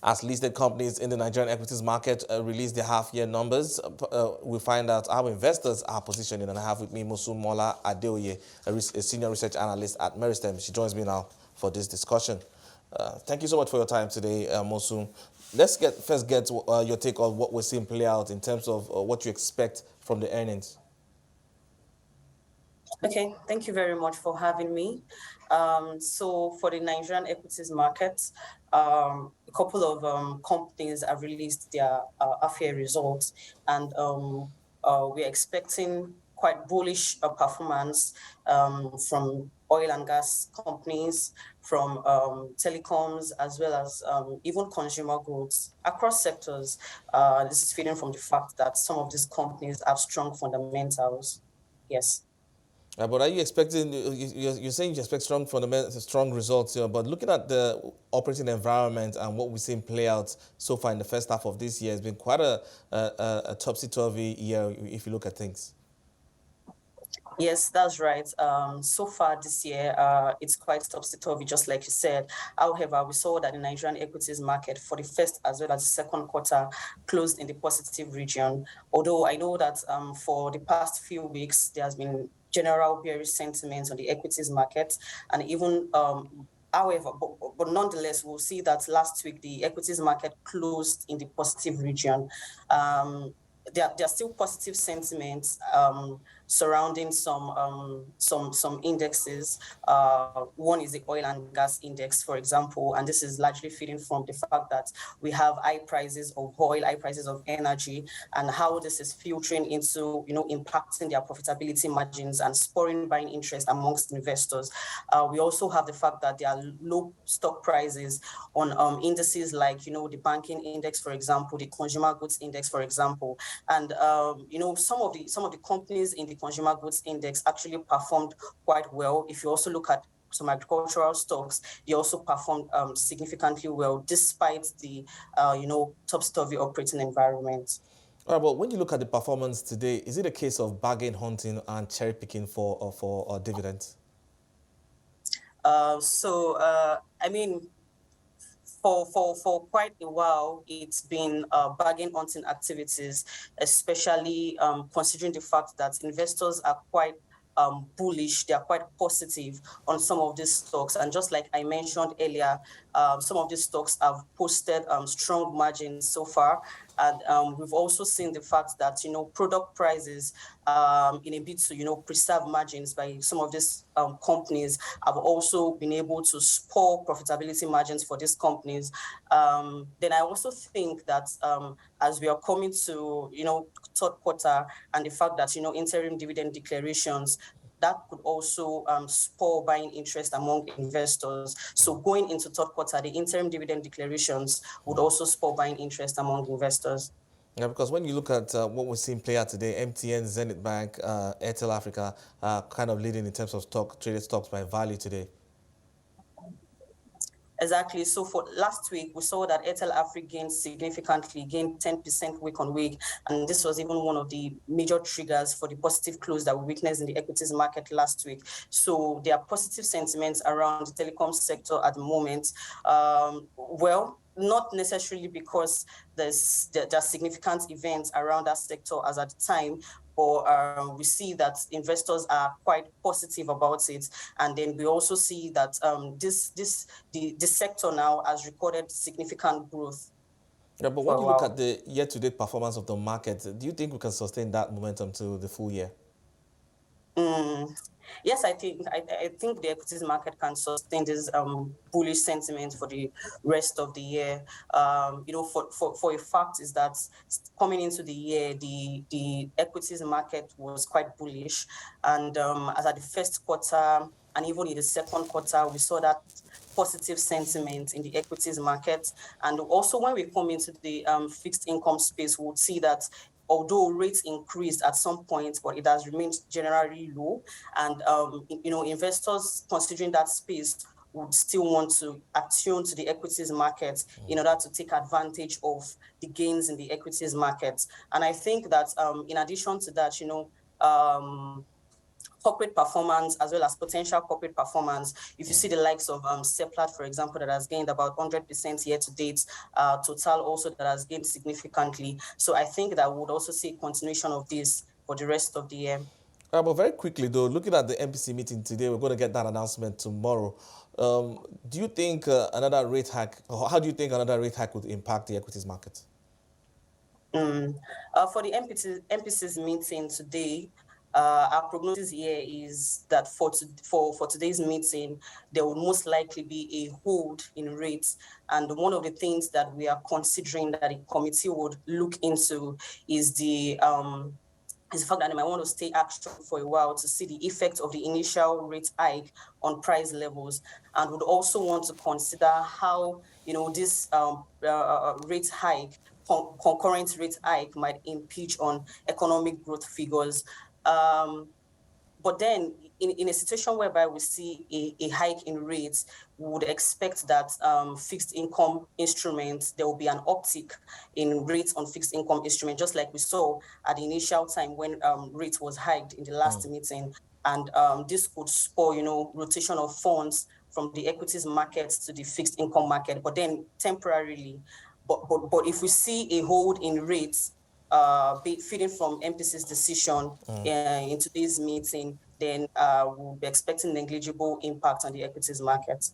As listed companies in the Nigerian equities market release their half-year numbers, we find out how investors are positioning. And I have with me Mosunmola Adeoye, a Senior Research Analyst at Meristem. She joins me now for this discussion. Thank you so much for your time today, Mosun. Let's first get your take on what we're seeing play out in terms of what you expect from the earnings. Okay, thank you very much for having me. So for the Nigerian equities market, a couple of companies have released their half-year results, and we're expecting quite bullish performance from oil and gas companies, from telecoms, as well as even consumer goods across sectors. This is feeding from the fact that some of these companies have strong fundamentals. Yes. But are you expecting, you're saying you expect strong fundamentals, strong results here, but looking at the operating environment and what we've seen play out so far in the first half of this year, has been quite a topsy-turvy year if you look at things. Yes, that's right. So far this year, it's quite topsy-turvy, just like you said. However, we saw that the Nigerian equities market for the first as well as the second quarter closed in the positive region. Although I know that for the past few weeks, there has been general bearish sentiments on the equities market, and even however, but nonetheless, we'll see that last week the equities market closed in the positive region. There are still positive sentiments surrounding some indexes. One is the oil and gas index, for example, and this is largely feeding from the fact that we have high prices of oil, high prices of energy, and how this is filtering into, impacting their profitability margins and spurring buying interest amongst investors. We also have the fact that there are low stock prices on indices like, the banking index, for example, the consumer goods index, for example. And some of the companies in the consumer goods index actually performed quite well. If you also look at some agricultural stocks, they also performed significantly well despite the topsy-turvy operating environment. All right, well, when you look at the performance today, is it a case of bargain hunting and cherry picking for dividends? For quite a while, it's been bargain hunting activities, especially considering the fact that investors are quite bullish, they are quite positive on some of these stocks. And just like I mentioned earlier, some of these stocks have posted strong margins so far. And we've also seen the fact that, product prices in a bid to, preserve margins by some of these companies have also been able to spur profitability margins for these companies. Then I also think that as we are coming to, third quarter, and the fact that, interim dividend declarations, that could also spur buying interest among investors. So going into third quarter, the interim dividend declarations would also spur buying interest among investors. Yeah, because when you look at what we're seeing play out today, MTN, Zenith Bank, Airtel Africa kind of leading in terms of traded stocks by value today. Exactly. So for last week, we saw that Airtel Africa gained significantly, gained 10% week on week. And this was even one of the major triggers for the positive close that we witnessed in the equities market last week. So there are positive sentiments around the telecom sector at the moment. Well, not necessarily because there are significant events around that sector as at the time, but we see that investors are quite positive about it. And then we also see that the sector now has recorded significant growth. Yeah, but when you look at the year-to-date performance of the market, do you think we can sustain that momentum to the full year? Yes, I think the equities market can sustain this bullish sentiment for the rest of the year. For a fact is that coming into the year, the equities market was quite bullish, and as at the first quarter and even in the second quarter, we saw that positive sentiment in the equities market. And also when we come into the fixed income space, we'll see that although rates increased at some point, but it has remained generally low. And, investors considering that space would still want to attune to the equities market in order to take advantage of the gains in the equities market. And I think that in addition to that, corporate performance as well as potential corporate performance. If you see the likes of Seplat, for example, that has gained about 100% year to date, Total also that has gained significantly. So I think that we would also see continuation of this for the rest of the year. But very quickly though, looking at the MPC meeting today, we're going to get that announcement tomorrow. Do you think another rate hike, or how do you think another rate hike would impact the equities market? For the MPC's meeting today, our prognosis here is that for today's meeting, there will most likely be a hold in rates. And one of the things that we are considering that the committee would look into is the fact that they might want to stay action for a while to see the effect of the initial rate hike on price levels, and would also want to consider how this rate hike, concurrent rate hike, might impinge on economic growth figures. But then in a situation whereby we see a hike in rates, we would expect that fixed income instruments, there will be an uptick in rates on fixed income instruments, just like we saw at the initial time when rates was hiked in the last meeting. And this could spur, rotation of funds from the equities market to the fixed income market, but then temporarily. But if we see a hold in rates, feeding from MPC's decision in today's meeting, then we'll be expecting negligible impact on the equities market.